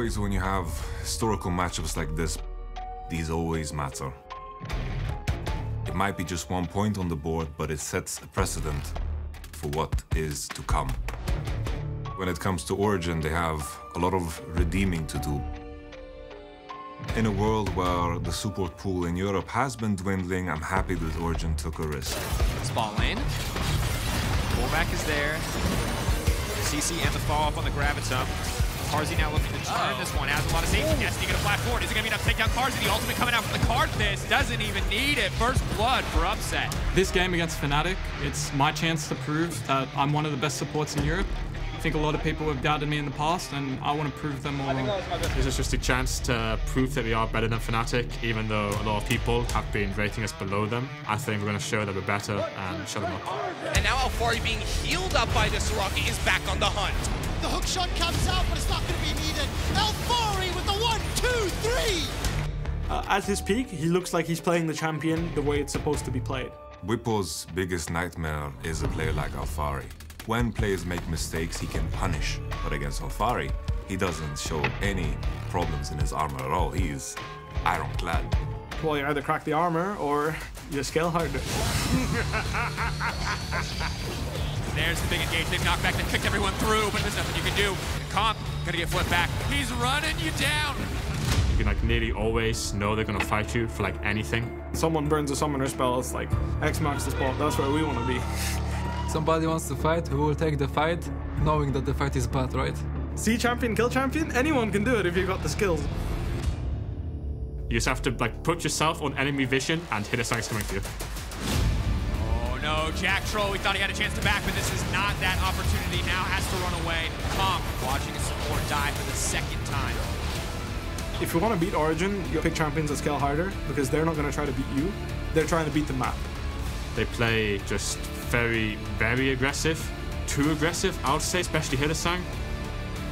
always, when you have historical matchups like this, these always matter. It might be just 1 point on the board, but it sets a precedent for what is to come. When it comes to Origen, they have a lot of redeeming to do. In a world where the support pool in Europe has been dwindling, I'm happy that Origen took a risk. Spawn lane. Pullback is there. The CC and the fall off on the Gravitum. Carzzy now looking to turn this one. Has a lot of safety. Destiny gonna flash forward. Is it gonna be enough to take down Carzzy? The ultimate coming out from the card fist. Doesn't even need it. First blood for upset. This game against Fnatic, it's my chance to prove that I'm one of the best supports in Europe. I think a lot of people have doubted me in the past, and I want to prove them all wrong. This is just a chance to prove that we are better than Fnatic, even though a lot of people have been rating us below them. I think we're going to show that we're better and shut them up. And now Alphari being healed up by this Rocky is back on the hunt. The hook shot comes out, but it's not going to be needed. Alphari with the 1, 2, 3! At his peak, he looks like he's playing the champion the way it's supposed to be played. Bwipo's biggest nightmare is a player like Alphari. When players make mistakes, he can punish. But against Alphari, he doesn't show any problems in his armor at all. He is ironclad. Well, you either crack the armor or you scale harder. There's the big engage. They've knocked back. They've kicked everyone through, but there's nothing you can do. Comp gonna get flipped back. He's running you down. You can like nearly always know they're going to fight you for like anything. Someone burns a summoner spell, it's like X marks the spot. That's where we want to be. Somebody wants to fight, we will take the fight, knowing that the fight is bad, right? See champion, kill champion? Anyone can do it if you've got the skills. You just have to like put yourself on enemy vision and Hylissang's coming to you. Oh no, Jack Troll, we thought he had a chance to back, but this is not that opportunity. Now has to run away. Comp watching his support die for the second time. If you want to beat Origen, you pick champions that scale harder, because they're not going to try to beat you. They're trying to beat the map. They play just very, very aggressive. Too aggressive, I would say, especially Hylissang.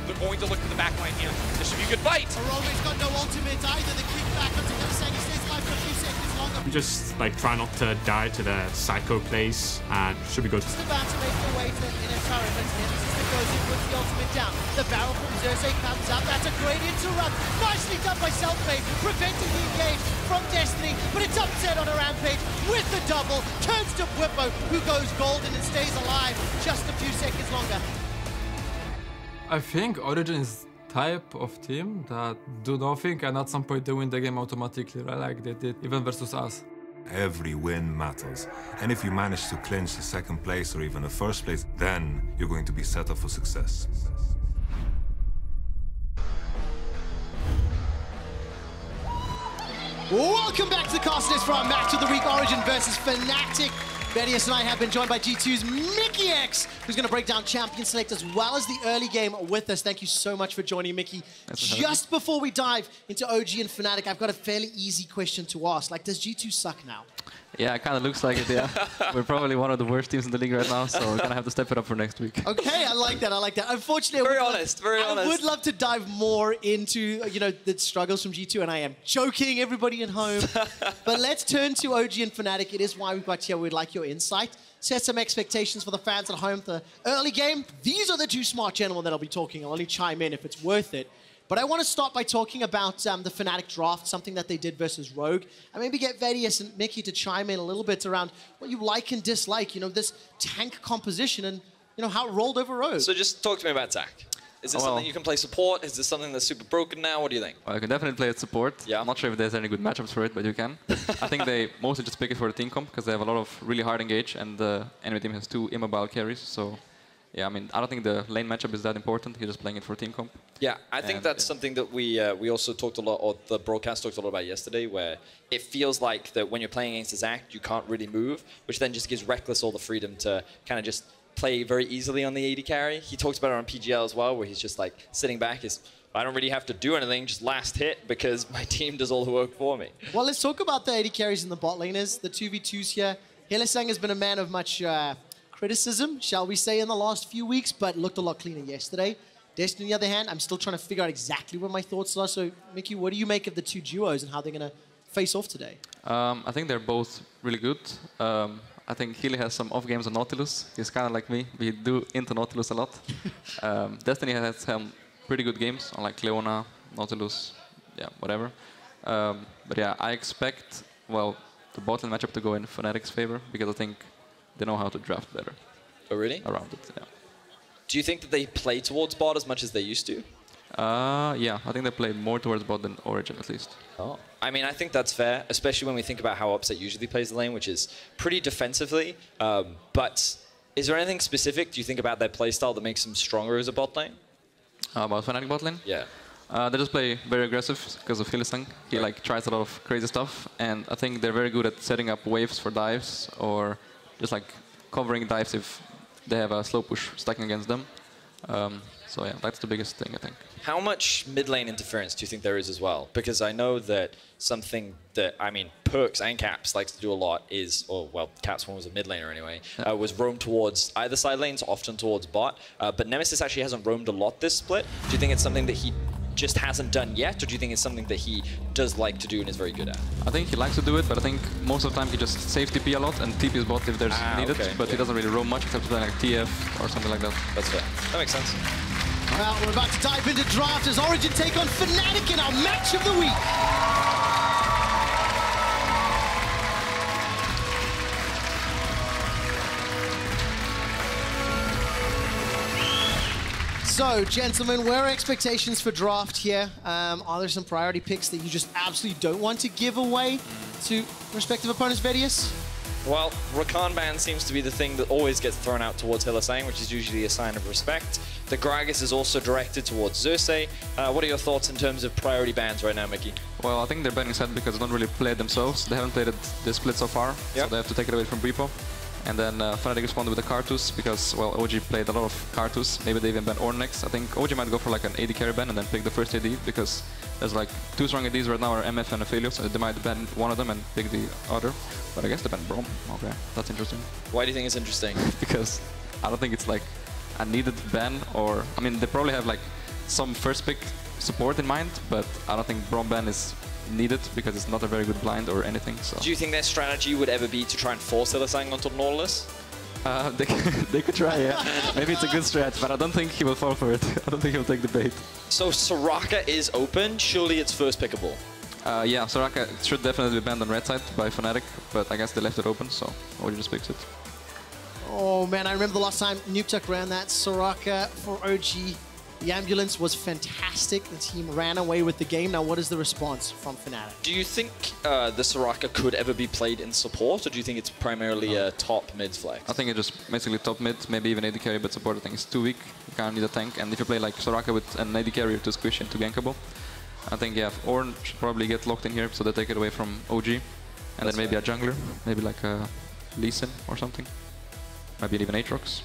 They're going to look for the back line here. This should be a good fight. Origen's got no ultimate either. The kickback onto Hylissang. He stays alive for a few seconds longer. You just like try not to die to the psycho plays and should be good. Just about to make their way to the inner turret, but it's Nemesis that goes in, puts the ultimate down. The barrel from Xerxe comes up. That's a great interrupt. Nicely done by Selfmade, preventing the engage from Destiny, but it's upset on a rampage with the double. Turns to Bwipo, who goes golden and stays alive just a few seconds longer. I think Origen is type of team that do nothing and at some point they win the game automatically, right? Like they did even versus us. Every win matters. And if you manage to clinch the second place or even the first place, then you're going to be set up for success. Welcome back to the Casters for our match of the week, Origen versus Fnatic. Vedius and I have been joined by G2's Mickey X, who's going to break down Champion Select as well as the early game with us. Thank you so much for joining, Mickey. Just before we dive into OG and Fnatic, I've got a fairly easy question to ask. Like, does G2 suck now? Yeah, it kind of looks like it, yeah. We're probably one of the worst teams in the league right now, so we're going to have to step it up for next week. Okay, I like that, I like that. Unfortunately, Very honest. I would love to dive more into, you know, the struggles from G2, and I am joking, everybody at home. But let's turn to OG and Fnatic. It is why we've got here. We'd like your insight. Set some expectations for the fans at home for the early game. These are the two smart gentlemen that'll be talking. I'll only chime in if it's worth it. But I want to start by talking about the Fnatic draft, something that they did versus Rogue, and maybe get Vedius and Mickey to chime in a little bit around what you like and dislike, you know, this tank composition and, you know, how it rolled over Rogue. So just talk to me about Zach. Is this something you can play support? Is this something that's super broken now? What do you think? Well, you can definitely play it support. Yeah. I'm not sure if there's any good matchups for it, but you can. I think they mostly just pick it for the team comp because they have a lot of really hard engage and the enemy team has 2 immobile carries, so yeah, I mean, I don't think the lane matchup is that important. You're just playing it for team comp. Yeah, I think that's something that we also talked a lot, or the broadcast talked a lot about yesterday, where it feels like that when you're playing against his act, you can't really move, which then just gives Rekkles all the freedom to kind of just play very easily on the AD carry. He talks about it on PGL as well, where he's just like sitting back. I don't really have to do anything, just last hit, because my team does all the work for me. Well, let's talk about the AD carries and the bot laners, the 2v2s here. Hylissang has been a man of much criticism, shall we say, in the last few weeks, but looked a lot cleaner yesterday. Destiny, on the other hand, I'm still trying to figure out exactly what my thoughts are. So, Mickey, what do you make of the two duos and how they're going to face off today? I think they're both really good. I think Hyli has some off games on Nautilus. He's kind of like me. We do into Nautilus a lot. Destiny has some pretty good games on like Leona, Nautilus, yeah, whatever. But yeah, I expect, well, the bot lane matchup to go in Fnatic's favor, because I think they know how to draft better. Oh, really? Around it, yeah. Do you think that they play towards bot as much as they used to? Yeah, I think they play more towards bot than Origen, at least. Oh. I mean, I think that's fair, especially when we think about how Upset usually plays the lane, which is pretty defensively. But is there anything specific, do you think, about their playstyle that makes them stronger as a bot lane? About Fnatic bot lane? Yeah. They just play very aggressive because of Hylissang. He like tries a lot of crazy stuff, and I think they're very good at setting up waves for dives, or just like covering dives if they have a slow push stacking against them. So yeah, that's the biggest thing, I think. How much mid lane interference do you think there is as well? Because I know that something that, I mean, Perks and Caps likes to do a lot is, or well, Caps one was a mid laner anyway, was roam towards either side lanes, often towards bot. But Nemesis actually hasn't roamed a lot this split. Do you think it's something that he just hasn't done yet, or do you think it's something that he does like to do and is very good at? I think he likes to do it, but I think most of the time he just saves TP a lot and TP his bot if there's needed, okay, but he doesn't really roam much except for like TF or something like that. That's fair. That makes sense. Well, we're about to dive into draft as Origen take on Fnatic in our match of the week. So, gentlemen, where are expectations for draft here? Are there some priority picks that you just absolutely don't want to give away to respective opponents, Vedius? Well, Rakan ban seems to be the thing that always gets thrown out towards Hylissang, which is usually a sign of respect. The Gragas is also directed towards Xerxe. What are your thoughts in terms of priority bans right now, Mickey? Well, I think they're banning set because they don't really play it themselves. They haven't played it this split so far, so they have to take it away from Bwipo. And then Fnatic responded with the Karthus because, well, OG played a lot of Karthus. Maybe they even ban Ornn next. I think OG might go for like an AD carry ban and then pick the first AD because there's like 2 strong ADs right now are MF and Aphelios, so they might ban one of them and pick the other. But I guess they ban Braum. Okay, that's interesting. Why do you think it's interesting? Because I don't think it's like a needed ban, or I mean they probably have like some first pick support in mind, but I don't think Braum ban is needed because it's not a very good blind or anything. So. Do you think their strategy would ever be to try and force Hylissang onto Nautilus? They could try, yeah. Maybe it's a good stretch, but I don't think he will fall for it. I don't think he'll take the bait. So Soraka is open. Surely it's first pickable. Yeah, Soraka should definitely be banned on red side by Fnatic, but I guess they left it open, so OG just picks it. Oh man, I remember the last time Nukeduck ran that Soraka for OG. The ambulance was fantastic. The team ran away with the game. Now, what is the response from Fnatic? Do you think the Soraka could ever be played in support, or do you think it's primarily a top mid flex? I think it's just basically top mid, maybe even AD carry, but support I think is too weak. You kind of need a tank, and if you play like Soraka with an AD carry to squish into gankable, I think, yeah, Ornn should probably get locked in here, so they take it away from OG. And then maybe a jungler, maybe like a Lee Sin or something. Maybe even Aatrox.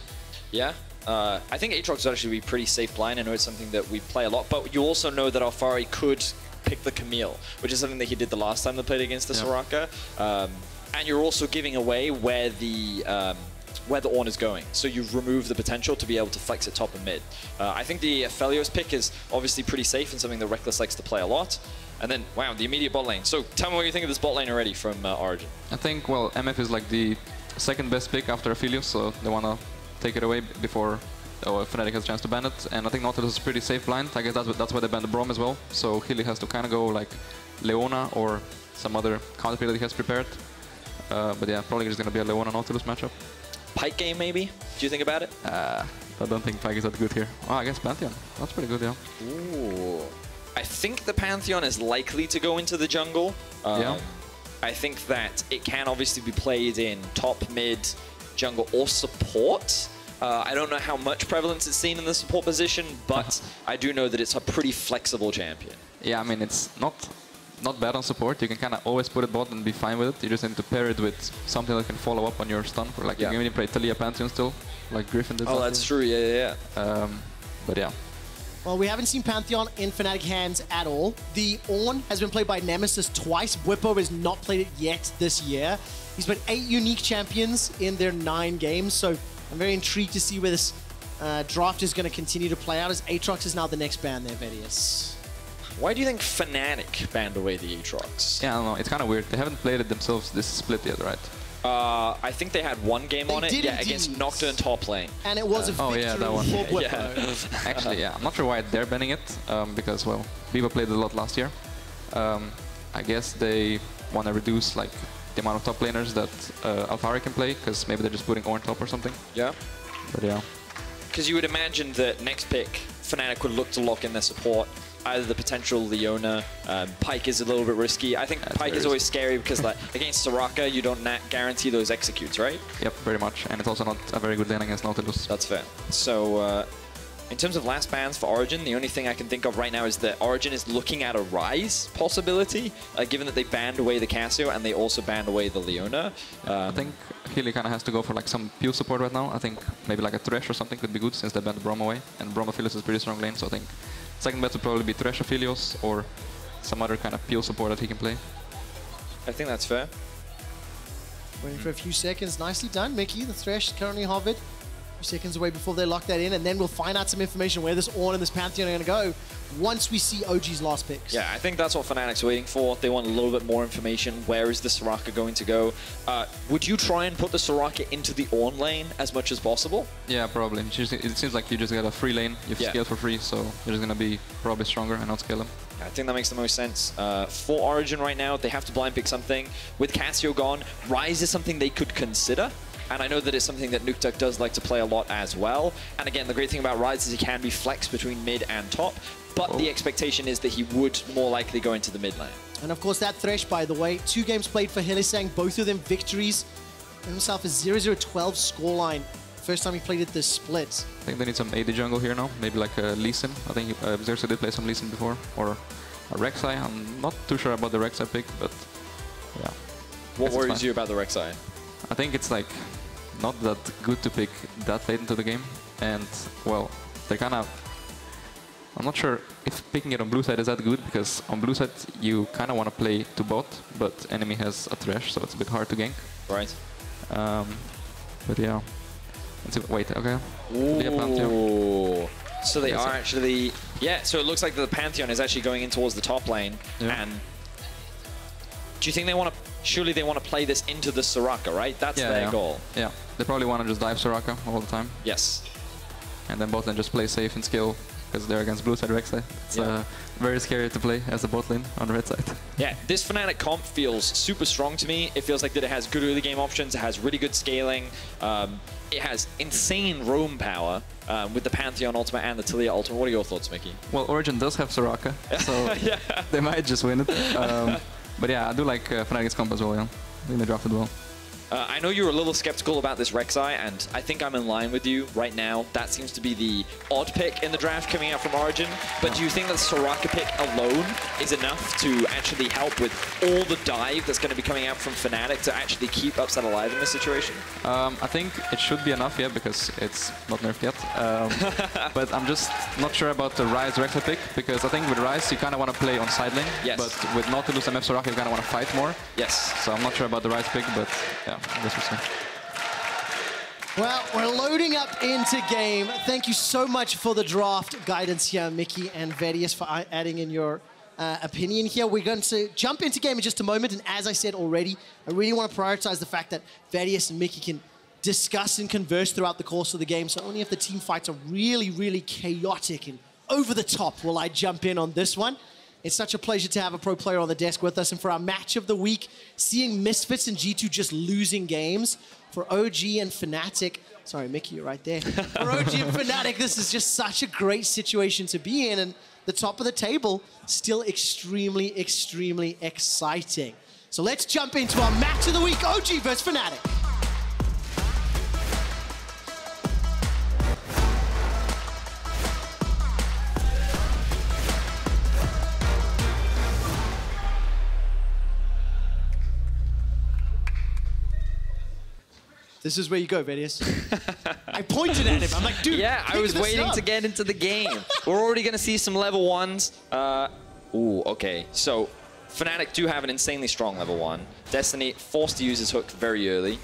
Yeah. I think Aatrox would actually be pretty safe blind. I know it's something that we play a lot, but you also know that Alphari could pick the Camille, which is something that he did the last time they played against the Soraka. And you're also giving away where the Ornn is going, so you remove the potential to be able to flex it top and mid. I think the Aphelios pick is obviously pretty safe and something that Rekkles likes to play a lot. And then, wow, the immediate bot lane. So tell me what you think of this bot lane already from Origen. I think, well, MF is like the second best pick after Aphelios, so they want to take it away before Fnatic has a chance to ban it. And I think Nautilus is pretty safe blind. I guess that's why they banned the Braum as well. So Hilly has to kind of go like Leona or some other counter pick that he has prepared. But yeah, probably just going to be a Leona Nautilus matchup. Pike game, maybe? Do you think about it? I don't think Pike is that good here. Oh, I guess Pantheon. That's pretty good, yeah. Ooh. I think the Pantheon is likely to go into the jungle. Yeah. I think that it can obviously be played in top, mid, jungle, or support. I don't know how much prevalence it's seen in the support position, but I do know that it's a pretty flexible champion. Yeah, I mean, it's not bad on support. You can kind of always put it bot and be fine with it. You just need to pair it with something that can follow up on your stun. Or like you can even play Talia Pantheon still, like Griffin did. Oh, that's true. Yeah. But yeah. Well, we haven't seen Pantheon in Fnatic hands at all. The Ornn has been played by Nemesis twice. Bwipo has not played it yet this year. He's played 8 unique champions in their 9 games, so I'm very intrigued to see where this draft is going to continue to play out, as Aatrox is now the next ban there, Vedius. Why do you think Fnatic banned away the Aatrox? Yeah, I don't know. It's kind of weird. They haven't played it themselves this split yet, right? I think they had one game on it, yeah, against Nocturne top lane. And it was a victory that one. for Bwipo. Yeah. Actually, yeah, I'm not sure why they're banning it, because, well, Viva played it a lot last year. I guess they want to reduce, like, the amount of top laners that Alphari can play, because maybe they're just putting Ornn top or something. Yeah. But yeah. Because you would imagine that next pick, Fnatic would look to lock in their support. Either the potential Leona, Pyke is a little bit risky. I think Pyke is always scary because like against Soraka, you don't guarantee those executes, right? Yep, very much. And it's also not a very good lane against Nautilus. That's fair. So in terms of last bans for Origen, the only thing I can think of right now is that Origen is looking at a Ryze possibility, given that they banned away the Cassio and they also banned away the Leona. I think Hyli kind of has to go for like some peel support right now. I think maybe like a Thresh or something could be good since they banned Braum away. And Braum Aphelios is a pretty strong lane, so I think second bet would probably be Thresh Aphelios or some other kind of peel support that he can play. I think that's fair. Waiting for a few seconds. Nicely done, Mickey. The Thresh currently hovered. A few seconds away before they lock that in, and then we'll find out some information where this Ornn and this Pantheon are going to go once we see OG's last picks. Yeah, I think that's what Fnatic's waiting for. They want a little bit more information. Where is the Soraka going to go? Would you try and put the Soraka into the Ornn lane as much as possible? Yeah, probably. It seems like you just get a free lane. You have scale for free, so you're just going to be probably stronger and not scale them. I think that makes the most sense. For Origen right now, they have to blind pick something. With Cassio gone, Ryze is something they could consider. And I know that it's something that Nukeduck does like to play a lot as well. And again, the great thing about Ryze is he can be flexed between mid and top. But the expectation is that he would more likely go into the mid lane. And of course, that Thresh, by the way, 2 games played for Hylissang, both of them victories. Himself a 0-0-12 scoreline. First time he played at this split. I think they need some AD jungle here now. Maybe like a Xerxe. I think Xerxe did play some Xerxe before. Or a Rek'Sai. I'm not too sure about the Rek'Sai pick, but yeah. What worries you about the Rek'Sai? I think it's like not that good to pick that late into the game. And well, they're kind of... I'm not sure if picking it on blue side is that good, because on blue side you kind of want to play to bot, but enemy has a Thresh, so it's a bit hard to gank. Right. But yeah. Let's see. Wait, okay. Ooh. So they are actually... Yeah, so it looks like the Pantheon is actually going in towards the top lane. Yeah. And do you think they want to... Surely they want to play this into the Soraka, right? That's their goal. Yeah, they probably want to just dive Soraka all the time. Yes. And then bot lane just play safe and skill, because they're against blue side Rek'Sai. It's very scary to play as a bot lane on the red side. Yeah, this Fnatic comp feels super strong to me. It feels like that it has good early game options, it has really good scaling, it has insane roam power with the Pantheon ultimate and the Taliyah ultimate. What are your thoughts, Mickey? Well, Origen does have Soraka, so they might just win it. But yeah, I do like Fnatic's comp as well, yeah. I think they drafted well. I know you're a little skeptical about this Rek'Sai, and I think I'm in line with you right now. That seems to be the odd pick in the draft coming out from Origen. But do you think that Soraka pick alone is enough to actually help with all the dive that's going to be coming out from Fnatic to actually keep Upset alive in this situation? I think it should be enough, yeah, because it's not nerfed yet. But I'm just not sure about the Ryze Rek'Sai pick, because I think with Ryze you kind of want to play on side lane. Yes. But with Nautilus and Soraka you kind of want to fight more. Yes. So I'm not sure about the Ryze pick, but yeah. I guess we'll see. Well, we're loading up into game. Thank you so much for the draft guidance here, Mickey and Vedius, for adding in your opinion here. We're going to jump into game in just a moment, and as I said already, I really want to prioritize the fact that Vedius and Mickey can discuss and converse throughout the course of the game, so only if the team fights are really, really chaotic and over the top will I jump in on this one. It's such a pleasure to have a pro player on the desk with us. And for our match of the week, seeing Misfits and G2 just losing games. For OG and Fnatic, sorry, Mickey, you're right there. For OG and Fnatic, this is just such a great situation to be in. And the top of the table, still extremely, extremely exciting. So let's jump into our match of the week, OG versus Fnatic. This is where you go, Vedius. I pointed at him. I'm like, dude. Yeah, I was waiting to get into the game. We're already going to see some level 1s. Ooh, okay. So, Fnatic do have an insanely strong level 1. Destiny forced to use his hook very early.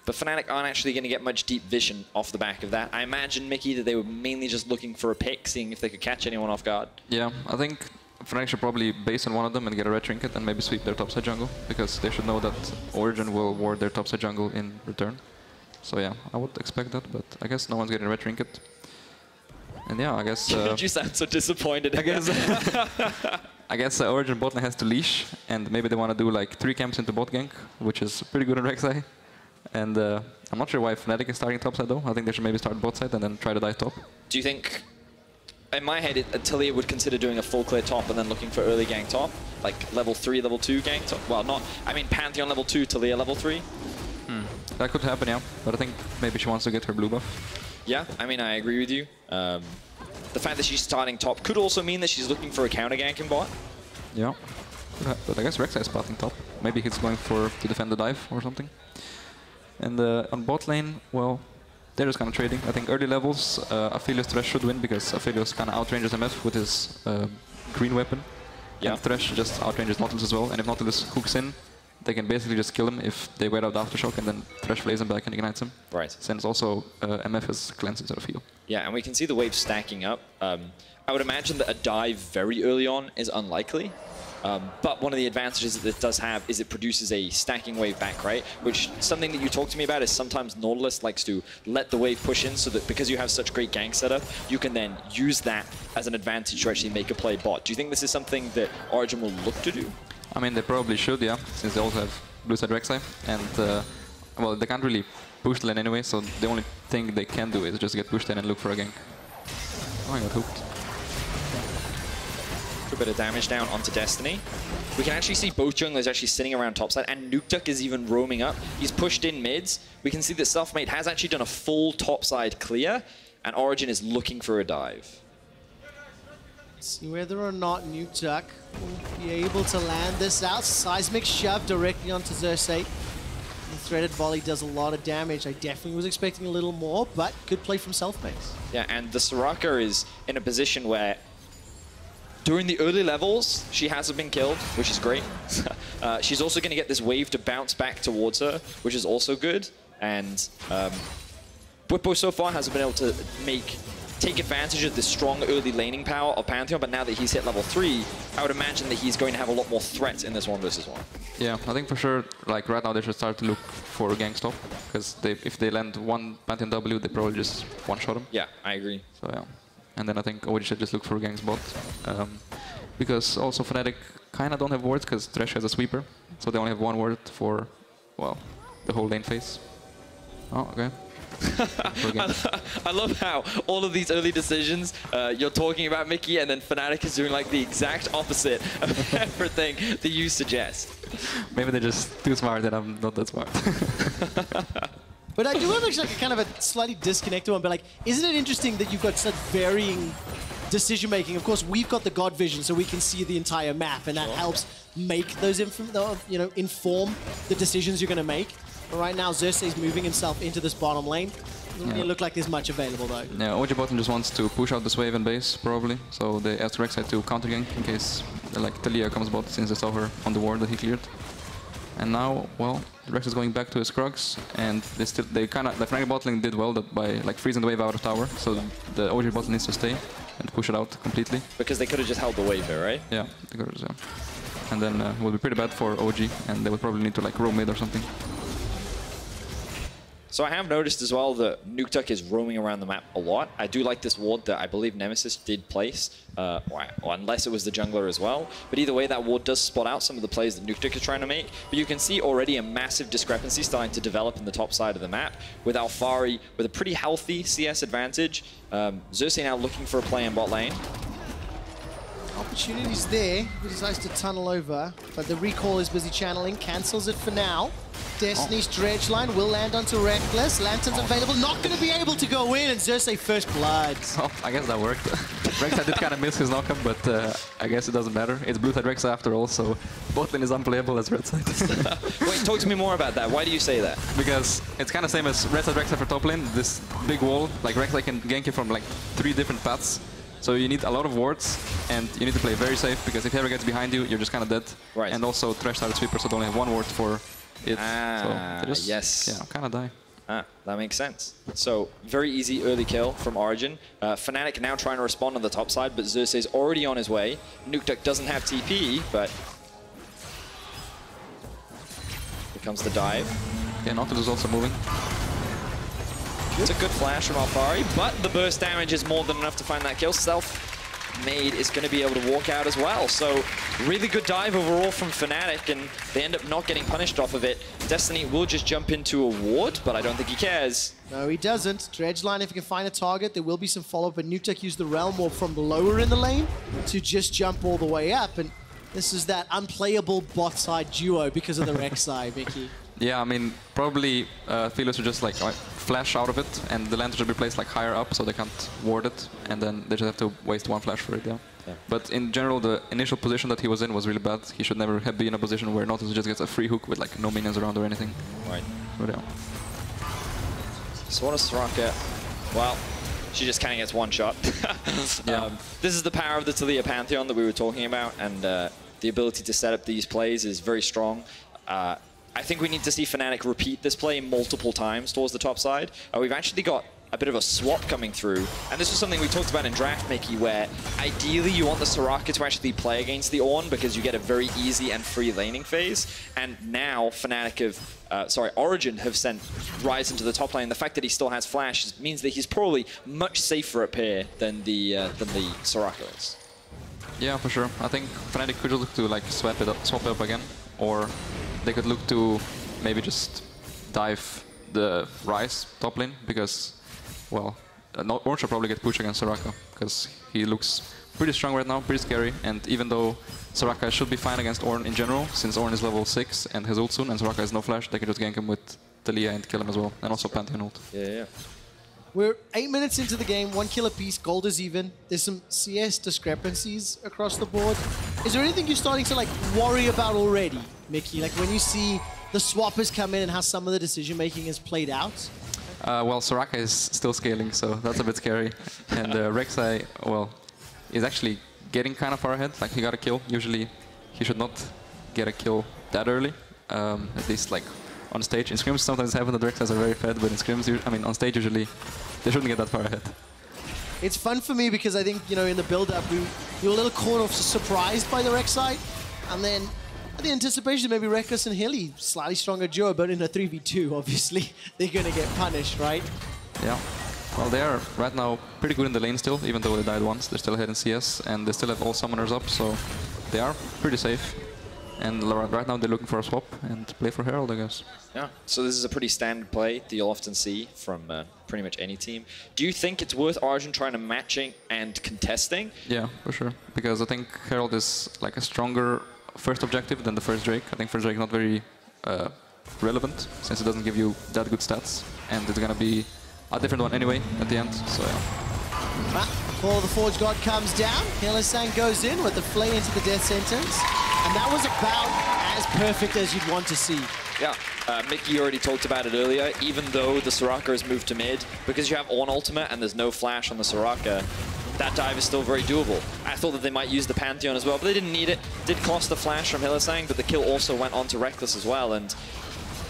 But Fnatic aren't actually going to get much deep vision off the back of that. I imagine, Mickey, that they were mainly just looking for a pick, seeing if they could catch anyone off guard. Yeah, I think Fnatic should probably base on one of them and get a red trinket and maybe sweep their topside jungle, because they should know that Origen will ward their topside jungle in return. So yeah, I would expect that, but I guess no one's getting a red trinket. And yeah, I guess... you sound so disappointed. I guess Origen bot lane has to leash, and maybe they want to do like 3 camps into bot gank, which is pretty good on Xerxe. And I'm not sure why Fnatic is starting topside though. I think they should maybe start bot side and then try to dive top. Do you think, in my head, Taliyah would consider doing a full clear top and then looking for early gank top? Like level 3, level 2 gank top? Well, not, I mean Pantheon level 2, Taliyah level 3? That could happen, yeah. But I think maybe she wants to get her blue buff. Yeah, I mean, I agree with you. The fact that she's starting top could also mean that she's looking for a counter gank in bot. Yeah. But I guess Xerxe is spotting top. Maybe he's going to defend the dive or something. And on bot lane, well, they're just kind of trading. I think early levels, Aphelios Thresh should win, because Aphelios kind of outranges MF with his green weapon. Yeah. And Thresh just outranges Nautilus as well. And if Nautilus hooks in, they can basically just kill him if they wait out the Aftershock, and then Thresh plays him back and ignites him. Right. Since also MF has cleanse instead of heal. Yeah, and we can see the waves stacking up. I would imagine that a dive very early on is unlikely. But one of the advantages that it does have is it produces a stacking wave back, right? Which, something that you talk to me about is sometimes Nautilus likes to let the wave push in, so that because you have such great gank setup, you can then use that as an advantage to actually make a play bot. Do you think this is something that Origen will look to do? I mean, they probably should, yeah, since they also have blue side Xerxe. And, well, they can't really push the lane anyway, so the only thing they can do is just get pushed in and look for a gank. Oh, I got hooked. A bit of damage down onto Destiny. We can actually see both junglers actually sitting around topside, and Nukeduck is even roaming up. He's pushed in mids. We can see that Selfmade has actually done a full topside clear, and Origen is looking for a dive. See whether or not Nukeduck will be able to land this out. Seismic shove directly onto Xerxe. The threaded volley does a lot of damage. I definitely was expecting a little more, but good play from Selfmade. Yeah, and the Soraka is in a position where during the early levels, she hasn't been killed, which is great. She's also going to get this wave to bounce back towards her, which is also good. And Bwipo so far hasn't been able to take advantage of the strong early laning power of Pantheon, but now that he's hit level 3, I would imagine that he's going to have a lot more threats in this 1v1. Yeah, I think for sure, like right now they should start to look for a gank stop, because if they land one Pantheon W, they probably just one-shot him. Yeah, I agree. So yeah. And then I think OG should just look for a gank spot. Because also Fnatic kind of don't have wards, because Thresh has a sweeper. So they only have one ward for, well, the whole lane phase. Oh, okay. I love how all of these early decisions you're talking about, Mickey, and then Fnatic is doing like the exact opposite of everything that you suggest. Maybe they're just too smart and I'm not that smart. But I do have actually like a kind of a slightly disconnected one, but like, isn't it interesting that you've got such varying decision making? Of course, we've got the God vision, so we can see the entire map, and that helps make those inform the decisions you're going to make. But right now, Xerxe is moving himself into this bottom lane. Doesn't really look like there's much available though. Yeah, OG bottom just wants to push out this wave and base, probably. So they asked Rek'Sai to counter gank in case like Taliyah comes bot, since they saw her on the ward that he cleared. And now, well, Rekkles is going back to his Krugs, and the Fnatic bot lane did well by like freezing the wave out of tower. So the OG bot needs to stay and push it out completely. Because they could have just held the wave there, right? Yeah, they could have, yeah. And then it will be pretty bad for OG, and they would probably need to like roam mid or something. So I have noticed as well that Nukeduck is roaming around the map a lot. I do like this ward that I believe Nemesis did place, or unless it was the jungler as well. But either way, that ward does spot out some of the plays that Nukeduck is trying to make. But you can see already a massive discrepancy starting to develop in the top side of the map, with Alphari with a pretty healthy CS advantage. Xerxe now looking for a play in bot lane. Opportunities there. He decides to tunnel over, but the recall is busy channeling, cancels it for now. Destiny's dredge line will land onto Rekkles. Lantern's available, not going to be able to go in, and Xerxe first blood. Oh, I guess that worked. Rek'Sai did kind of miss his knockup, but I guess it doesn't matter. It's blue side Rek'Sai after all, so bot lane is unplayable as red side. Wait, talk to me more about that. Why do you say that? Because it's kind of same as red side Rek'Sai for top lane. This big wall, like Rek'Sai can gank you from like 3 different paths. So you need a lot of wards, and you need to play very safe, because if he ever gets behind you, you're just kind of dead. Right. And also Thresh started sweeper, so they only have 1 ward for it. Ah, so they just, yes. yeah, kind of die. Ah, that makes sense. So, very easy early kill from Origen. Fnatic now trying to respond on the top side, but Xerxe is already on his way. Nukeduck doesn't have TP, but... Here comes the dive. Yeah, Nautilus is also moving. It's a good flash from Alphari, but the burst damage is more than enough to find that kill. Selfmade is going to be able to walk out as well. So really good dive overall from Fnatic, and they end up not getting punished off of it. Destiny will just jump into a ward, but I don't think he cares. No, he doesn't. Dredge line, if he can find a target, there will be some follow-up, but Nukeduck used the Realm Orb from lower in the lane to just jump all the way up, and this is that unplayable bot side duo because of the Xerxe, Mickey. Yeah, I mean, probably Vedius will just like flash out of it, and the lantern should be placed like higher up so they can't ward it, and then they just have to waste one flash for it, yeah. But in general, the initial position that he was in was really bad. He should never have been in a position where Nautilus just gets a free hook with like no minions around or anything. Right. But yeah. So what is Xerxe? Well, she just kind of gets one shot. Yeah. This is the power of the Taliyah Pantheon that we were talking about, and the ability to set up these plays is very strong. I think we need to see Fnatic repeat this play multiple times towards the top side. We've actually got a bit of a swap coming through, and this was something we talked about in draft, Mickey, where ideally you want the Xerxe to actually play against the Ornn because you get a very easy and free laning phase, and now Origen have sent Ryze into the top lane. The fact that he still has flash means that he's probably much safer up here than the Xerxe is. Yeah, for sure. I think Fnatic could look to like swap it up again, or they could look to maybe just dive the Ryze top lane because, well, Ornn should probably get pushed against Xerxe because he looks pretty strong right now, pretty scary, and even though Xerxe should be fine against Ornn in general, since Ornn is level 6 and has ult soon, and Xerxe has no flash, they can just gank him with Taliyah and kill him as well, and also Pantheon ult. Yeah. We're 8 minutes into the game, 1 kill apiece, gold is even. There's some CS discrepancies across the board. Is there anything you're starting to like worry about already, Mickey? Like when you see the swappers come in and how some of the decision making is played out? Well, Xerxe is still scaling, so that's a bit scary. And Xerxe, well, is actually getting kind of far ahead. Like he got a kill. Usually he should not get a kill that early, at least like on stage. In scrims sometimes it happens that Xerxe are very fed, but in scrims, I mean, on stage usually they shouldn't get that far ahead. It's fun for me because I think, you know, in the build-up, you were a little caught off surprised by the Xerxe, and then the anticipation maybe Rekkles and Hilly, slightly stronger duo, but in a 3v2, obviously, they're going to get punished, right? Yeah. Well, they are right now pretty good in the lane still, even though they died once. They're still ahead in CS, and they still have all summoners up, so they are pretty safe. And right now they're looking for a swap and play for Herald, I guess. Yeah, so this is a pretty standard play that you'll often see from pretty much any team. Do you think it's worth Origen trying to matching and contesting? Yeah, for sure. Because I think Herald is like a stronger first objective than the first Drake. I think first Drake is not very relevant, since it doesn't give you that good stats. And it's going to be a different one anyway at the end, so yeah. Before the Forge God comes down, Hylissang goes in with the flay into the death sentence. And that was about as perfect as you'd want to see. Yeah, Mickey already talked about it earlier. Even though the Xerxe has moved to mid, because you have Ornn ultimate and there's no flash on the Xerxe, that dive is still very doable. I thought that they might use the Pantheon as well, but they didn't need it. Did cost the flash from Hylissang, but the kill also went on to Rekkles as well. And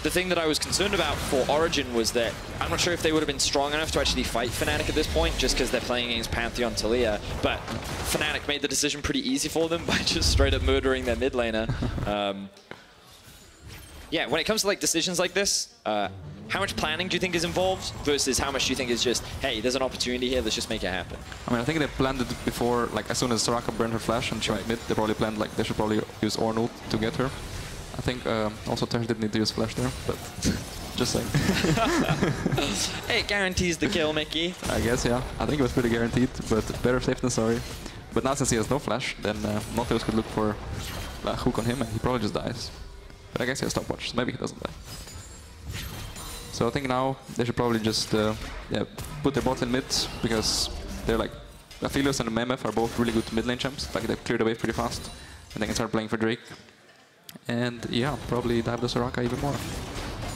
the thing that I was concerned about for Origen was that I'm not sure if they would have been strong enough to actually fight Fnatic at this point, just because they're playing against Pantheon Taliyah. But Fnatic made the decision pretty easy for them by just straight up murdering their mid laner. Yeah, when it comes to like decisions like this, how much planning do you think is involved versus how much do you think is just, hey, there's an opportunity here, let's just make it happen? I mean, I think they planned it before, like as soon as Xerxe burned her flash and she went mid, they probably planned like they should probably use Ornn ult to get her. I think also Tersh didn't need to use flash there, but just saying. Hey, it guarantees the kill, Mickey. I guess, yeah. I think it was pretty guaranteed, but better safe than sorry. But now since he has no flash, then Nautilus could look for a hook on him and he probably just dies. But I guess he has stopwatch, so maybe he doesn't die. So I think now they should probably just yeah, put their bot in mid, because they're like, Vedius and Memef are both really good mid lane champs. Like they clear the wave pretty fast, and they can start playing for Drake. And yeah, probably dive the Xerxe even more.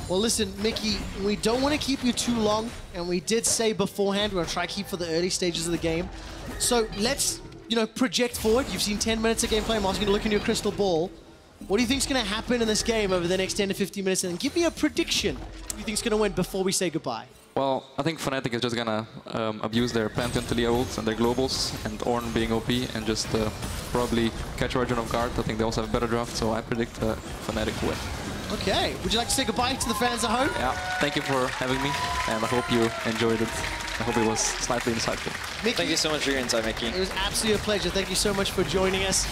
Well, listen, Mickey, we don't want to keep you too long, and we did say beforehand we're going to try to keep for the early stages of the game. So let's, you know, project forward. You've seen 10 minutes of gameplay. I'm asking you to look in your crystal ball. What do you think's going to happen in this game over the next 10 to 15 minutes? And give me a prediction. Who do you think's going to win before we say goodbye? Well, I think Fnatic is just gonna abuse their Pantheon Talia ults and their globals, and Ornn being OP, and just probably catch Origen off guard. I think they also have a better draft, so I predict Fnatic to win. Okay, would you like to say goodbye to the fans at home? Yeah, thank you for having me, and I hope you enjoyed it. I hope it was slightly insightful. Mickey, thank you so much for your insight, Mickey. It was absolutely a pleasure. Thank you so much for joining us.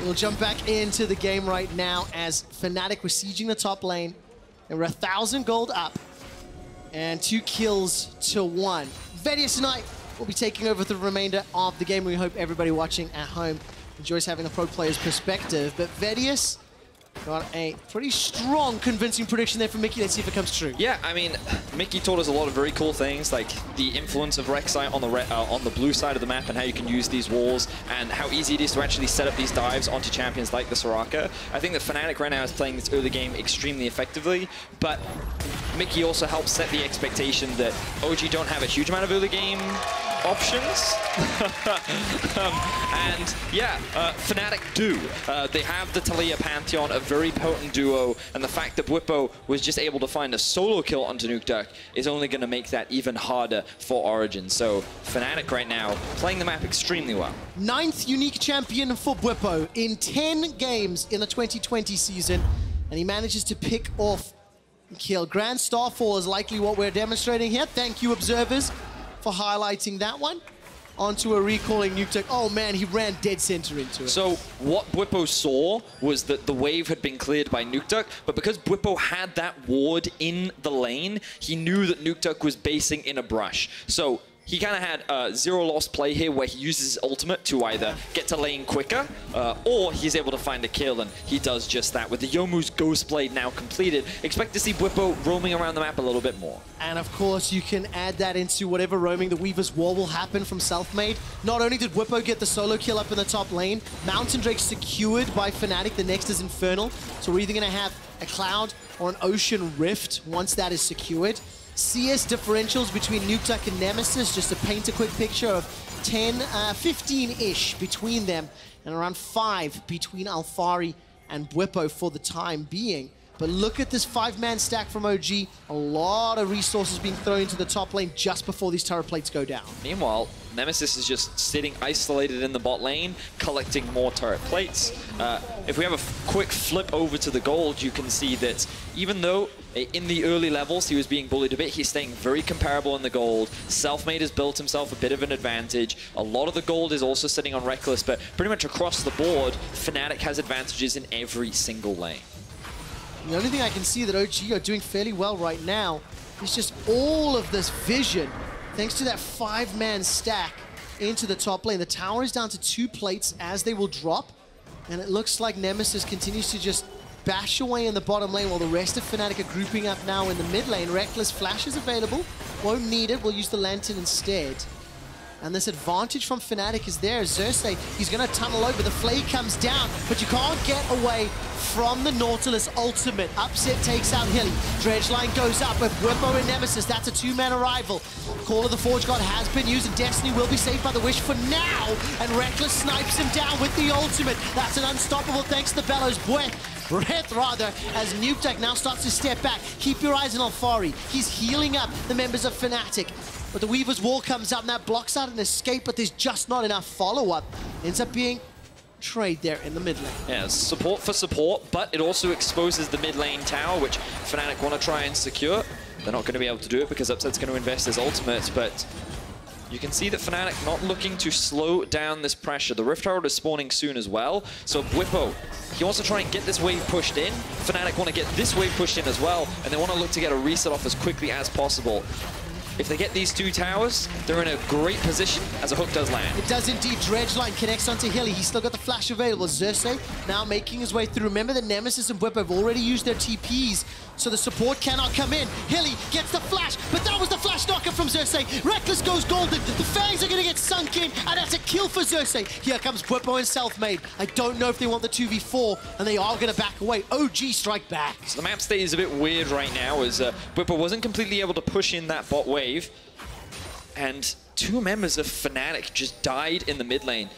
We'll jump back into the game right now as Fnatic were sieging the top lane. They were 1,000 gold up. And 2 kills to 1. Vedius tonight will be taking over the remainder of the game. We hope everybody watching at home enjoys having a pro player's perspective. But Vedius got a pretty strong, convincing prediction there from Mickey. Let's see if it comes true. Yeah, I mean, Mickey taught us a lot of very cool things, like the influence of Xerxe on the blue side of the map and how you can use these walls and how easy it is to actually set up these dives onto champions like the Soraka. I think that Fnatic right now is playing this early game extremely effectively, but Mickey also helps set the expectation that OG don't have a huge amount of early game options. And yeah, Fnatic do. They have the Talia Pantheon, a very potent duo, and the fact that Bwipo was just able to find a solo kill onto Nukeduck is only going to make that even harder for Origen. So Fnatic right now playing the map extremely well. 9th unique champion for Bwipo in 10 games in the 2020 season, and he manages to pick off and kill. Grand Starfall is likely what we're demonstrating here. Thank you, observers, for highlighting that one. Onto a recalling Nukeduck. Oh man, he ran dead center into it. So what Bwipo saw was that the wave had been cleared by Nukeduck, but because Bwipo had that ward in the lane, he knew that Nukeduck was basing in a brush. So he kind of had a zero loss play here where he uses his ultimate to either get to lane quicker or he's able to find a kill, and he does just that. With the Youmuu's Ghost Blade now completed, expect to see Bwipo roaming around the map a little bit more. And of course, you can add that into whatever roaming the Weaver's Wall will happen from Selfmade. Not only did Bwipo get the solo kill up in the top lane, Mountain Drake secured by Fnatic. The next is Infernal. So we're either going to have a Cloud or an Ocean Rift once that is secured. CS differentials between Nukeduck and Nemesis, just to paint a quick picture of 10, 15-ish between them, and around 5 between Alphari and Bwipo for the time being. But look at this 5-man stack from OG. A lot of resources being thrown into the top lane just before these turret plates go down. Meanwhile, Nemesis is just sitting isolated in the bot lane, collecting more turret plates. If we have a quick flip over to the gold, you can see that even though in the early levels he was being bullied a bit, he's staying very comparable in the gold. Selfmade has built himself a bit of an advantage. A lot of the gold is also sitting on Rekkles, but pretty much across the board, Fnatic has advantages in every single lane. The only thing I can see that OG are doing fairly well right now is just all of this vision, thanks to that 5-man stack into the top lane. The tower is down to 2 plates as they will drop, and it looks like Nemesis continues to just bash away in the bottom lane while the rest of Fnatic are grouping up now in the mid lane. Rekkles flash is available, won't need it, we'll use the Lantern instead. And this advantage from Fnatic is there. Xerxe, he's going to tunnel over. The Flay comes down, but you can't get away from the Nautilus ultimate. Upset takes out Hilly. Dredgeline goes up with Bwipo and Nemesis. That's a 2-man arrival. Call of the Forge God has been used, and Destiny will be saved by the Wish for now. And Rekkles snipes him down with the ultimate. That's an unstoppable thanks to Bellows. Breath rather, as Nukeduck now starts to step back. Keep your eyes on Alphari. He's healing up the members of Fnatic. But the Weaver's Wall comes up and that blocks out an escape, but there's just not enough follow-up. Ends up being trade there in the mid lane. Yeah, support for support, but it also exposes the mid lane tower, which Fnatic want to try and secure. They're not going to be able to do it because Upset's going to invest his ultimate, but you can see that Fnatic not looking to slow down this pressure. The Rift Herald is spawning soon as well, so Bwipo, he wants to try and get this wave pushed in. Fnatic want to get this wave pushed in as well, and they want to look to get a reset off as quickly as possible. If they get these 2 towers, they're in a great position as a hook does land. It does indeed. Dredgeline connects onto Hilly. He's still got the flash available. Xerxe now making his way through. Remember that Nemesis and Bwipo have already used their TPs, so the support cannot come in. Hilly gets the flash, but that was the flash knocker from Xerxe. Rekkles goes golden. The Fangs are going to get sunk in, and that's a kill for Xerxe. Here comes Bwipo and Selfmade. I don't know if they want the 2v4, and they are going to back away. OG strike back. So the map state is a bit weird right now, as Bwipo wasn't completely able to push in that bot wave. And 2 members of Fnatic just died in the mid lane.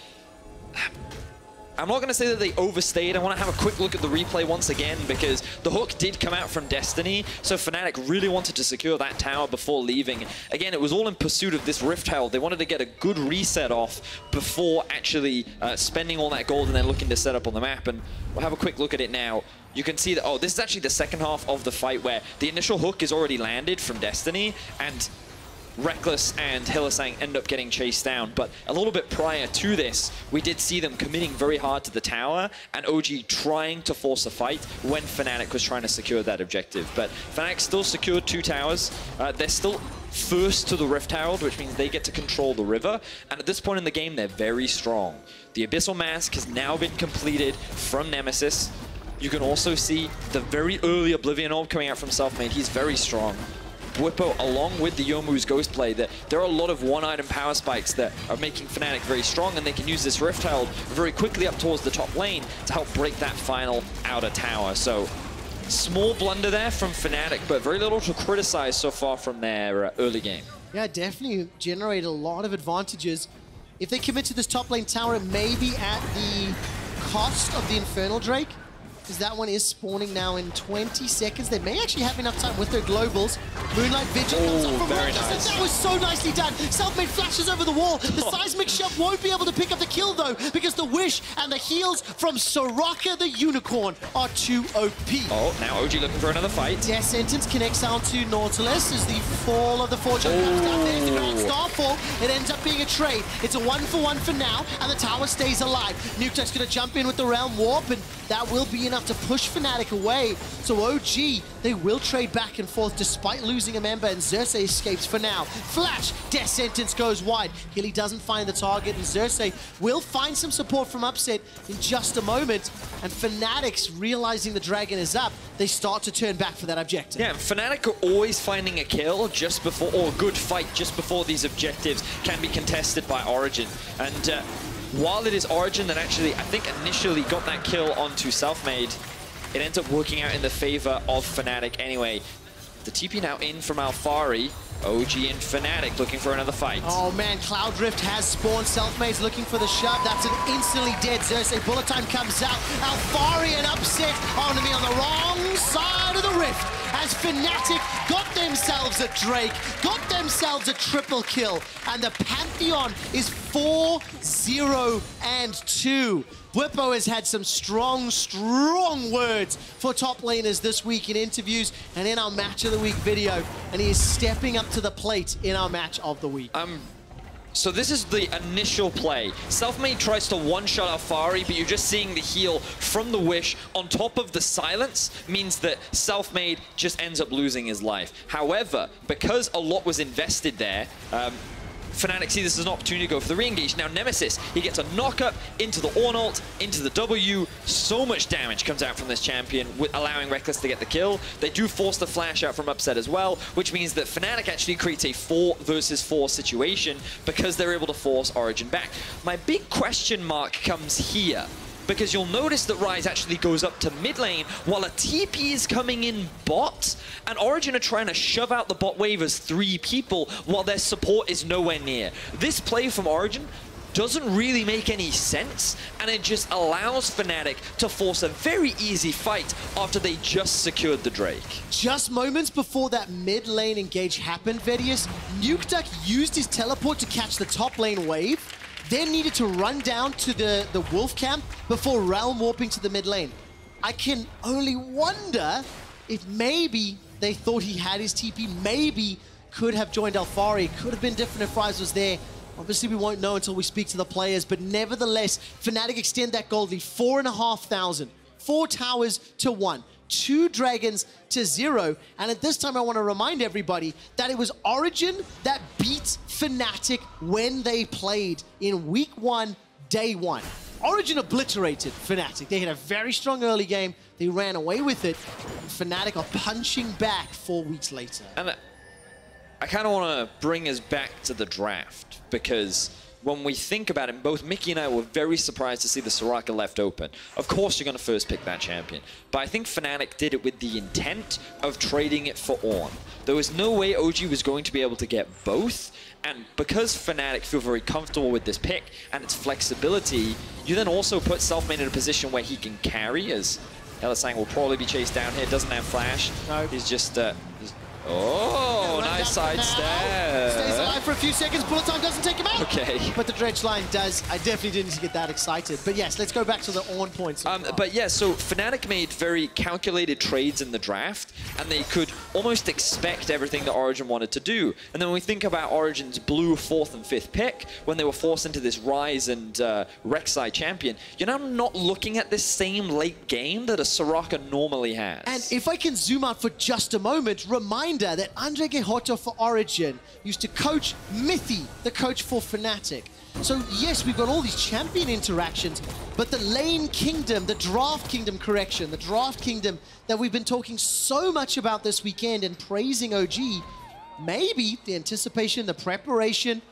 I'm not going to say that they overstayed. I want to have a quick look at the replay once again because the hook did come out from Destiny, so Fnatic really wanted to secure that tower before leaving. Again, it was all in pursuit of this Rift Herald. They wanted to get a good reset off before actually spending all that gold and then looking to set up on the map. And we'll have a quick look at it now. You can see that, oh, this is actually the second half of the fight where the initial hook is already landed from Destiny, and Rekkles and Hylissang end up getting chased down. But a little bit prior to this, we did see them committing very hard to the tower and OG trying to force a fight when Fnatic was trying to secure that objective. But Fnatic still secured 2 towers. They're still first to the Rift Herald, which means they get to control the river. And at this point in the game, they're very strong. The Abyssal Mask has now been completed from Nemesis. You can also see the very early Oblivion Orb coming out from Selfmade. He's very strong. Bwipo, along with the Youmuu's Ghostplay, that there are a lot of one-item power spikes that are making Fnatic very strong, and they can use this Rift Herald very quickly up towards the top lane to help break that final outer tower. So, small blunder there from Fnatic, but very little to criticize so far from their early game. Yeah, definitely generated a lot of advantages. If they commit to this top lane tower, it may be at the cost of the Infernal Drake, because that one is spawning now in 20 seconds. They may actually have enough time with their globals. Moonlight Vigil comes up from Rekkles, and that was so nicely done. Selfmade flashes over the wall. The seismic shove won't be able to pick up the kill though, because the wish and the heals from Soraka the Unicorn are too OP. Oh, now OG looking for another fight. Death Sentence connects out to Nautilus as the fall of the Fortune comes down. There's the Grand Starfall. It ends up being a trade. It's a 1-for-1 for now, and the tower stays alive. Nukeduck's going to jump in with the Realm Warp, and that will be enough to push Fnatic away. So OG, they will trade back and forth despite losing a member, and Xerxe escapes for now. Flash, Death Sentence goes wide. Hilly doesn't find the target, and Xerxe will find some support from Upset in just a moment. And Fnatic's realizing the dragon is up, they start to turn back for that objective. Yeah, Fnatic are always finding a kill just before, or a good fight just before these objectives can be contested by Origen. And while it is Origen that actually, I think, initially got that kill onto Selfmade, it ends up working out in the favor of Fnatic anyway. The TP now in from Alphari. OG and Fnatic looking for another fight. Oh man, Cloud Rift has spawned. Selfmade's looking for the shove. That's an instantly dead Xerxe. Bullet time comes out. Alphari and Upset on to be on the wrong side of the rift, as Fnatic got themselves a Drake, got themselves a triple kill, and the Pantheon is 4-0-2. Bwipo has had some strong words for top laners this week in interviews and in our Match of the Week video, and he is stepping up to the plate in our Match of the Week. So this is the initial play. Selfmade tries to one-shot Alphari, but you're just seeing the heal from the Wish on top of the silence means that Selfmade just ends up losing his life. However, because a lot was invested there, Fnatic see this as an opportunity to go for the re-engage. Now Nemesis, he gets a knock-up into the Ornult, into the W. So much damage comes out from this champion, allowing Rekkles to get the kill. They do force the flash out from Upset as well, which means that Fnatic actually creates a 4 versus 4 situation because they're able to force Origen back. My big question mark comes here, because you'll notice that Ryze actually goes up to mid lane while a TP is coming in bot, and Origen are trying to shove out the bot wave as 3 people while their support is nowhere near. This play from Origen doesn't really make any sense, and it just allows Fnatic to force a very easy fight after they just secured the Drake. Just moments before that mid lane engage happened, Vedius, Nukeduck used his teleport to catch the top lane wave, then needed to run down to the Wolf camp before realm warping to the mid lane. I can only wonder if maybe they thought he had his TP, maybe could have joined Alphari, could have been different if Ryze was there. Obviously, we won't know until we speak to the players, but nevertheless, Fnatic extend that gold lead, 4,500. 4 towers to 1. 2 dragons to 0, and at this time I want to remind everybody that it was Origen that beat Fnatic when they played in week 1, day 1. Origen obliterated Fnatic. They had a very strong early game, they ran away with it, and Fnatic are punching back 4 weeks later. And I kind of want to bring us back to the draft, because when we think about it, both Mickey and I were very surprised to see the Soraka left open. Of course you're going to first pick that champion, but I think Fnatic did it with the intent of trading it for Ornn. There was no way OG was going to be able to get both, and because Fnatic feel very comfortable with this pick and its flexibility, you then also put Selfmade in a position where he can carry, as Hylissang will probably be chased down here, doesn't have flash. No. He's just... Oh, nice side step. Stays alive for a few seconds. Bullet time doesn't take him out. Okay. But the Dredge line does. I definitely didn't get that excited. But yes, let's go back to the Ornn points. But yeah, so Fnatic made very calculated trades in the draft, and they could almost expect everything that Origen wanted to do. And then when we think about Origen's blue 4th and 5th pick, when they were forced into this Ryze and Rek'Sai champion, you're now not looking at this same late game that a Soraka normally has. And if I can zoom out for just a moment, reminder that Andre Gehoto for Origen used to coach Mithy, the coach for Fnatic. So yes, we've got all these champion interactions, but the lane kingdom, the draft kingdom correction, the draft kingdom that we've been talking so much about this weekend and praising OG, maybe the anticipation, the preparation,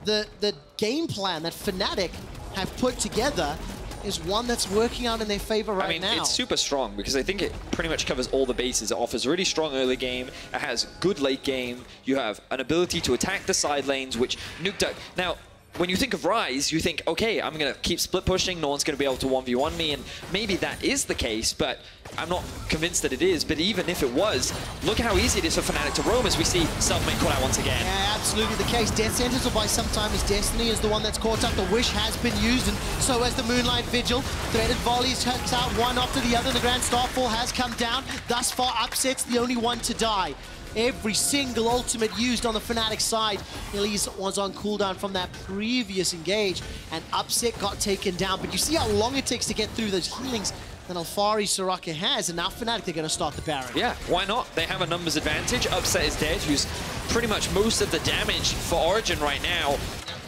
the game plan that Fnatic have put together is one that's working out in their favor right now. I mean, it's super strong because I think it pretty much covers all the bases. It offers a really strong early game. It has good late game. You have an ability to attack the side lanes, which Nukeduck... Now, when you think of Ryze, you think, okay, I'm going to keep split pushing, no one's going to be able to 1v1 me, and maybe that is the case, but I'm not convinced that it is. But even if it was, look at how easy it is for Fnatic to roam as we see Selfmade caught out once again. Yeah, absolutely the case. Death Sentence will buy some time as Destiny is the one that's caught up. The Wish has been used, and so has the Moonlight Vigil. Threaded volleys hooks out one after the other. The Grand Starfall has come down. Thus far, Upset's the only one to die. Every single ultimate used on the Fnatic side. Elise was on cooldown from that previous engage, and Upset got taken down. But you see how long it takes to get through those healings that Alphari Soraka has, and now Fnatic, they're going to start the Baron. Yeah, why not? They have a numbers advantage. Upset is dead, who's pretty much most of the damage for Origen right now.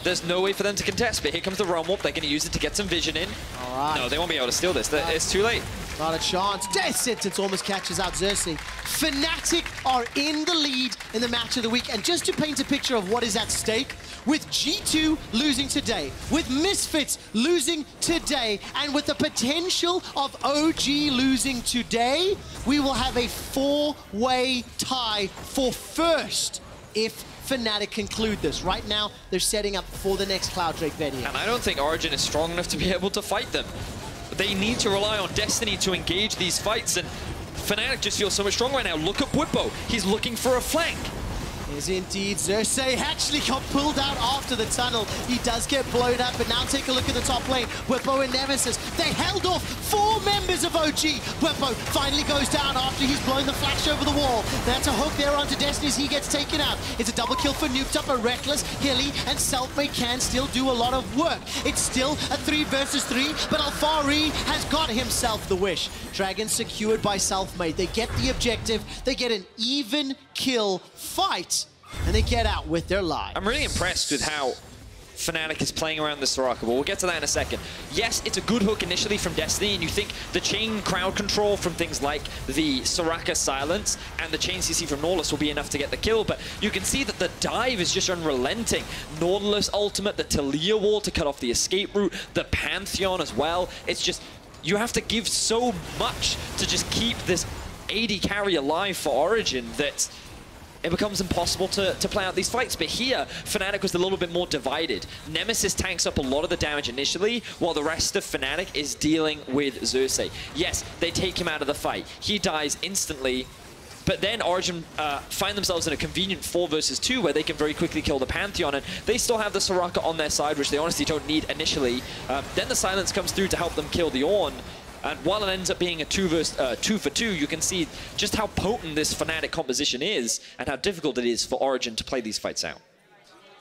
There's no way for them to contest, but here comes the Realm Warp. They're going to use it to get some vision in. All right. No, they won't be able to steal this. It's too late. Not a chance. Death Sentence almost catches out Xerxe. Fnatic are in the lead in the match of the week. And just to paint a picture of what is at stake, with G2 losing today, with Misfits losing today, and with the potential of OG losing today, we will have a 4-way tie for first if Fnatic conclude this. Right now, they're setting up for the next Cloud Drake Vedius. And I don't think Origen is strong enough to be able to fight them. They need to rely on Destiny to engage these fights, and Fnatic just feels so much stronger right now. Look at Bwipo. He's looking for a flank. Is indeed. Xerxe actually got pulled out after the tunnel. He does get blown up, but now take a look at the top lane. Bwipo and Nemesis, they held off 4 members of OG. Bwipo finally goes down after he's blown the flash over the wall. That's a hook there onto Destiny as he gets taken out. It's a double kill for Nukeduck, but Rekkles, Hilly, and Selfmade can still do a lot of work. It's still a 3 versus 3, but Alphari has got himself the wish. Dragon secured by Selfmade. They get the objective. They get an even kill fight, and they get out with their lives. I'm really impressed with how Fnatic is playing around the Soraka, but we'll get to that in a second. Yes, it's a good hook initially from Destiny, and you think the chain crowd control from things like the Soraka silence and the chain CC from Nautilus will be enough to get the kill, but you can see that the dive is just unrelenting. Nautilus ultimate, the Talia wall to cut off the escape route, the Pantheon as well. It's just, you have to give so much to just keep this AD carry alive for Origen that it becomes impossible to play out these fights. But here, Fnatic was a little bit more divided. Nemesis tanks up a lot of the damage initially, while the rest of Fnatic is dealing with Xerxe. Yes, they take him out of the fight. He dies instantly, but then Origen find themselves in a convenient 4 versus 2 where they can very quickly kill the Pantheon, and they still have the Soraka on their side, which they honestly don't need initially. Then the silence comes through to help them kill the Ornn. And while it ends up being a 2 for 2, you can see just how potent this Fnatic composition is and how difficult it is for Origen to play these fights out.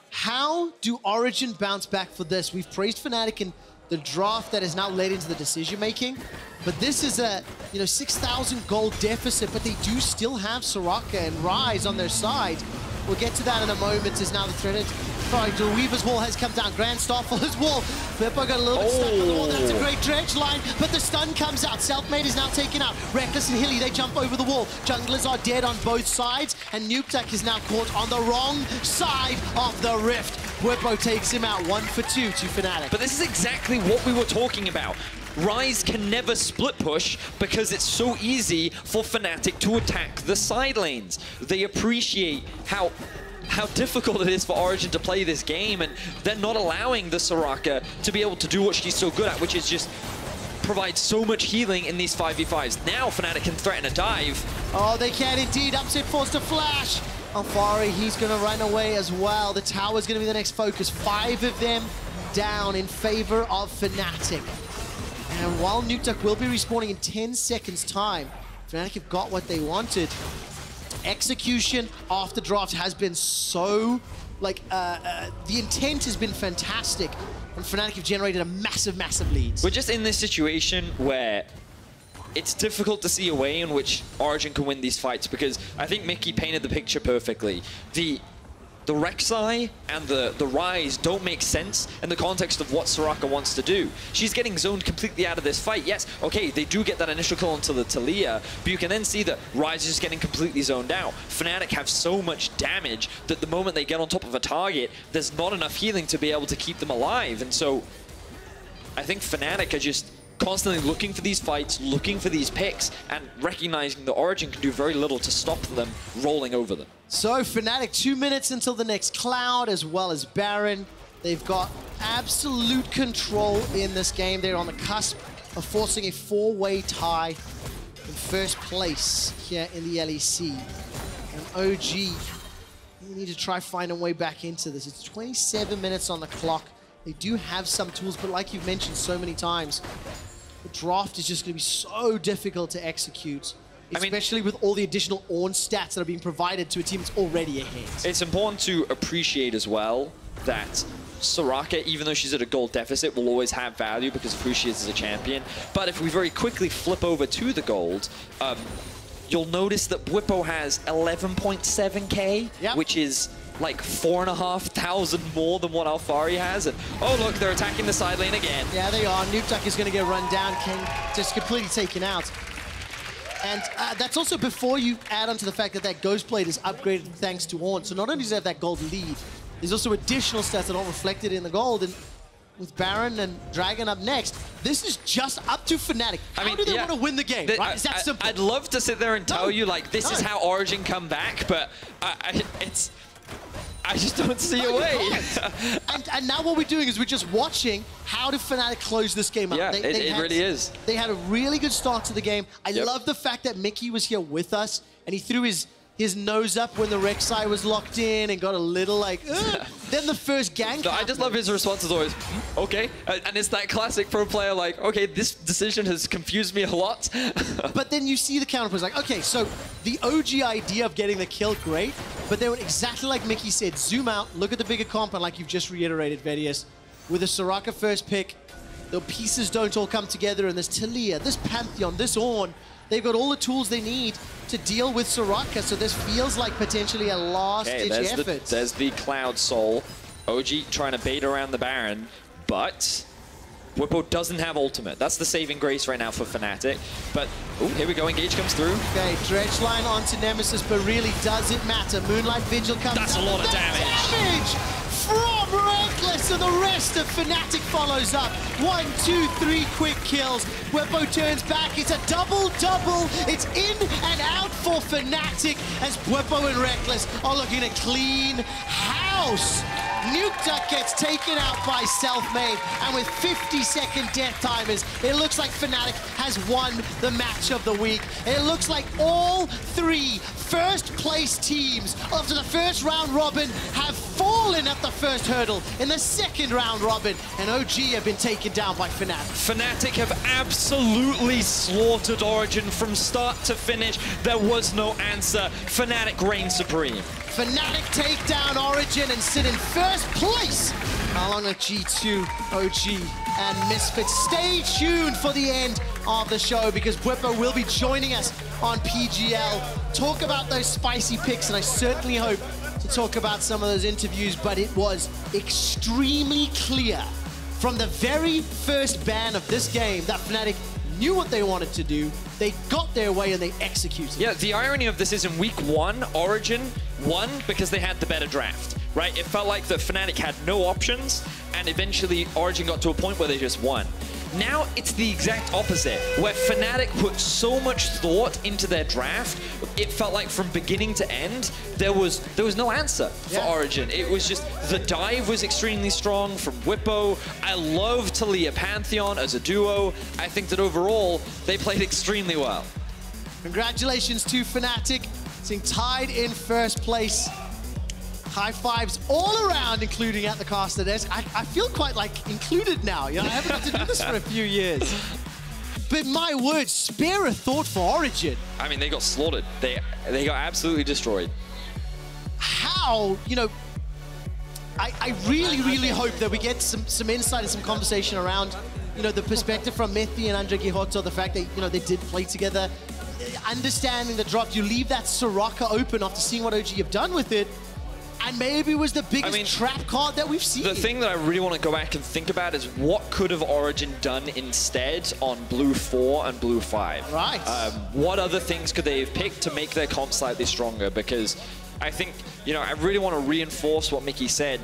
How do Origen bounce back for this? We've praised Fnatic in the draft that has now led into the decision-making, but this is a 6,000 gold deficit, but they do still have Soraka and Ryze on their side. We'll get to that in a moment as now the threaded Weaver's wall has come down. Grand Starfall's wall. Bwipo got a little bit stuck on the wall. That's a great dredge line, but the stun comes out. Selfmade is now taken out. Rekkles and Hilly, they jump over the wall. Junglers are dead on both sides, and Nukeduck is now caught on the wrong side of the rift. Bwipo takes him out 1 for 2 to Fnatic. But this is exactly what we were talking about. Ryze can never split push because it's so easy for Fnatic to attack the side lanes. They appreciate how difficult it is for Origen to play this game, and they're not allowing the Soraka to be able to do what she's so good at, which is just provide so much healing in these 5v5s. Now Fnatic can threaten a dive. Oh, they can indeed. Upset forced to flash. Alphari, he's going to run away as well. The tower's going to be the next focus. 5 of them down in favor of Fnatic. And while Nukeduck will be respawning in 10 seconds time, Fnatic have got what they wanted. Execution after draft has been so, like, the intent has been fantastic. And Fnatic have generated a massive, massive lead. We're just in this situation where it's difficult to see a way in which Origen can win these fights, because I think Mickey painted the picture perfectly. The Xerxe and the Ryze don't make sense in the context of what Soraka wants to do. She's getting zoned completely out of this fight. Yes, okay, they do get that initial kill onto the Taliyah, but you can then see that Ryze is just getting completely zoned out. Fnatic have so much damage that the moment they get on top of a target, there's not enough healing to be able to keep them alive. And so I think Fnatic are just constantly looking for these fights, looking for these picks, and recognizing that Origen can do very little to stop them rolling over them. So Fnatic 2 minutes until the next Cloud, as well as Baron. They've got absolute control in this game. They're on the cusp of forcing a 4-way tie in first place here in the LEC. And OG, you need to try find a way back into this. It's 27 minutes on the clock. They do have some tools, but like you've mentioned so many times, the draft is just going to be so difficult to execute, especially with all the additional Ornn stats that are being provided to a team that's already ahead. It's important to appreciate as well that Soraka, even though she's at a gold deficit, will always have value because of who she is as a champion. But if we very quickly flip over to the gold, you'll notice that Bwipo has 11.7k, which is like 4,500 more than what Alphari has. And oh look, they're attacking the side lane again. Yeah, they are. Nukeduck is going to get run down, just completely taken out. And that's also before you add on to the fact that that Ghost Blade is upgraded thanks to Ornn. So not only does it have that gold lead, there's also additional stats that aren't reflected in the gold. And with Baron and Dragon up next, this is just up to Fnatic. How do they want to win the game? Right? Is that simple? I'd love to sit there and tell you, like, this is how Origen come back, but I just don't see a way. and now what we're doing is we're just watching how do Fnatic close this game out. Yeah, it really is. They had a really good start to the game. I love the fact that Mickey was here with us, and he threw his nose up when the Xerxe was locked in and got a little like, then the first gank. No, I just love his response is always, okay. And it's that classic pro player like, okay, this decision has confused me a lot. But then you see the counterplay, like, okay, so the OG idea of getting the kill, great, but they went exactly like Mickey said, zoom out, look at the bigger comp, and like you've just reiterated, Vedius, with a Soraka first pick, the pieces don't all come together, and this Taliyah, this Pantheon, this Ornn, they've got all the tools they need to deal with Soraka, so this feels like potentially a last-ditch effort. There's the Cloud Soul. OG trying to bait around the Baron, but Bwipo doesn't have ultimate. That's the saving grace right now for Fnatic. But, oh, here we go, engage comes through. Okay, Dredge line onto Nemesis, but really does it matter? Moonlight Vigil comes. That's a lot of damage. From Rekkles, and the rest of Fnatic follows up. 1, 2, 3 quick kills. Bwipo turns back. It's a double-double. It's in and out for Fnatic as Bwipo and Rekkles are looking to clean house. Nukeduck gets taken out by Selfmade, and with 50-second death timers, it looks like Fnatic has won the match of the week. It looks like all 3 first-place teams after the first round robin have fallen at the first hurdle in the second round robin, and OG have been taken down by Fnatic. Fnatic have absolutely slaughtered Origen from start to finish. There was no answer. Fnatic reign supreme. Fnatic take down Origen and sit in first place along with G2, OG, and Misfits. Stay tuned for the end of the show because Bwipo will be joining us on PGL. Talk about those spicy picks, and I certainly hope to talk about some of those interviews, but it was extremely clear from the very first ban of this game that Fnatic knew what they wanted to do, they got their way, and they executed. Yeah, the irony of this is in week 1, Origen won because they had the better draft. right? It felt like that Fnatic had no options, and eventually Origen got to a point where they just won. Now it's the exact opposite, where Fnatic put so much thought into their draft. It felt like from beginning to end, there was no answer for Origen. It was just, the dive was extremely strong from Bwipo. I love Taliyah Pantheon as a duo. I think that overall, they played extremely well. Congratulations to Fnatic, sitting tied in first place. High fives all around, including at the caster desk. I feel quite like included now. You know, I haven't had to do this for a few years. But my word, spare a thought for Origen. I mean, they got slaughtered. They got absolutely destroyed. How, you know, I really, really hope that we get some insight and some conversation around, you know, the perspective from Methi and Andre Gihoto, the fact that, you know, they did play together. Understanding the drop, you leave that Soraka open after seeing what OG have done with it. And maybe it was the biggest trap card that we've seen. The thing that I really want to go back and think about is what could have Origen done instead on Blue 4 and Blue 5? Right. What other things could they have picked to make their comp slightly stronger? Because I think, you know, I really want to reinforce what Mickey said.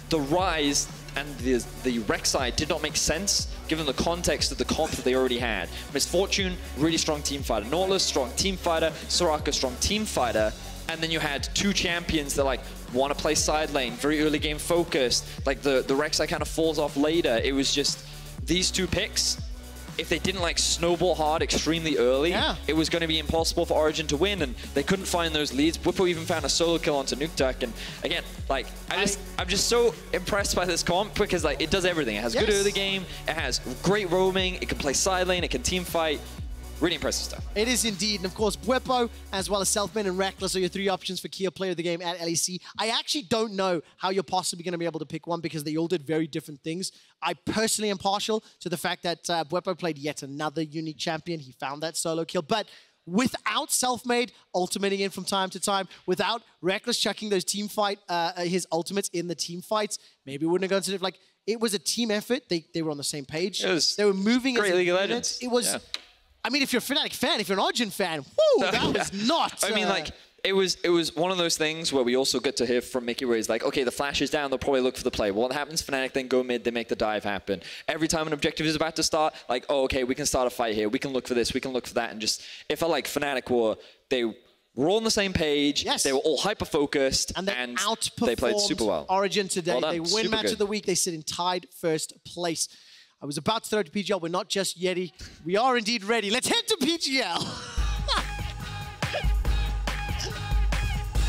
The Rise and the Xerxe did not make sense given the context of the comp that they already had. Misfortune, really strong team fighter. Nautilus, strong team fighter. Soraka, strong team fighter. And then you had two champions that like want to play side lane, very early game focused. Like the Xerxe kind of falls off later. It was just these two picks. If they didn't like snowball hard extremely early, it was going to be impossible for Origen to win, and they couldn't find those leads. Bwipo even found a solo kill onto Nukeduck, and again, like I'm just so impressed by this comp because like it does everything. It has good early game, it has great roaming, it can play side lane, it can team fight. Really impressive stuff. It is indeed. And of course, Bwipo, as well as Selfmade and Rekkles are your three options for key player of the game at LEC. I actually don't know how you're possibly going to be able to pick one because they all did very different things. I personally am partial to the fact that Bwipo played yet another unique champion. He found that solo kill. But without Selfmade ultimating in from time to time, without Rekkles chucking those team fight, his ultimates in the team fights, maybe we wouldn't have gone to like, it was a team effort. They were on the same page. They were moving great as League of Legends. It was... I mean, if you're a Fnatic fan, if you're an Origen fan, whoo, that was not... I mean, like, it was one of those things where we also get to hear from Mickey where he's like, okay, the flash is down, they'll probably look for the play. Well, what happens? Fnatic then go mid, they make the dive happen. Every time an objective is about to start, like, oh, okay, we can start a fight here, we can look for this, we can look for that, and just, it felt like Fnatic were all on the same page, they were all hyper-focused, and they played super well. Origen today, they win super match good. of the week, they sit in tied first place. I was about to throw to PGL, we're not just Yeti. We are indeed ready. Let's head to PGL.